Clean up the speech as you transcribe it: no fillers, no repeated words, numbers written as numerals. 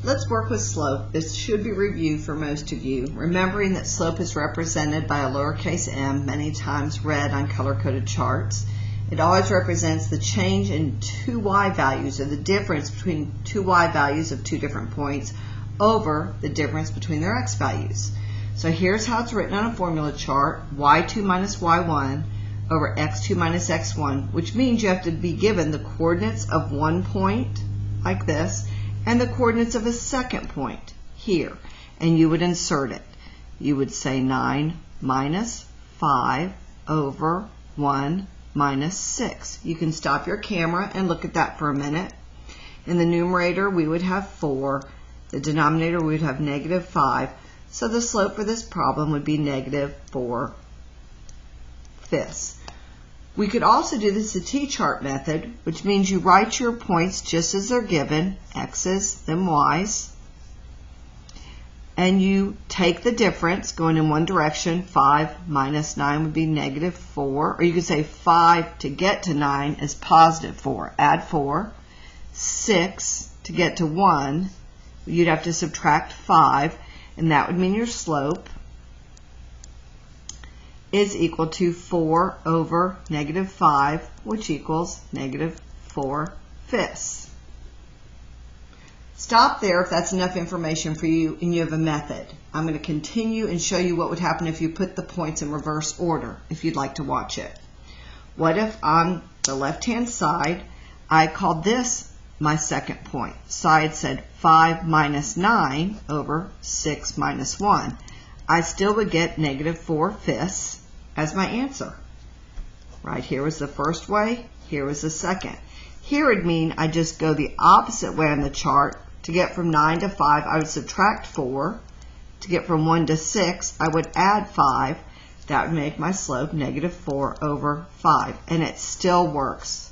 Let's work with slope. This should be reviewed for most of you, remembering that slope is represented by a lowercase m, many times read on color-coded charts. It always represents the change in two y values, or the difference between two y values of two different points over the difference between their x values. So here's how it's written on a formula chart: y2 minus y1 over x2 minus x1, which means you have to be given the coordinates of one point, like this, and the coordinates of a second point, here. And you would insert it. You would say 9 minus 5 over 1 minus 6. You can stop your camera and look at that for a minute. In the numerator, we would have 4. The denominator, we would have negative 5. So the slope for this problem would be negative 4/5. We could also do this the t-chart method, which means you write your points just as they're given, x's, then y's, and you take the difference going in one direction. 5 minus 9 would be negative 4, or you could say 5 to get to 9 is positive 4. Add 4. 6 to get to 1, you'd have to subtract 5, and that would mean your slope is equal to 4 over negative 5, which equals negative 4/5. Stop there if that's enough information for you and you have a method. I'm going to continue and show you what would happen if you put the points in reverse order, if you'd like to watch it. What if on the left-hand side, I called this my second point? So I had said 5 minus 9 over 6 minus 1. I still would get negative 4/5 as my answer. Right here was the first way, here was the second. Here would mean I just go the opposite way on the chart. To get from 9 to 5, I would subtract 4. To get from 1 to 6, I would add 5. That would make my slope negative 4/5, and it still works.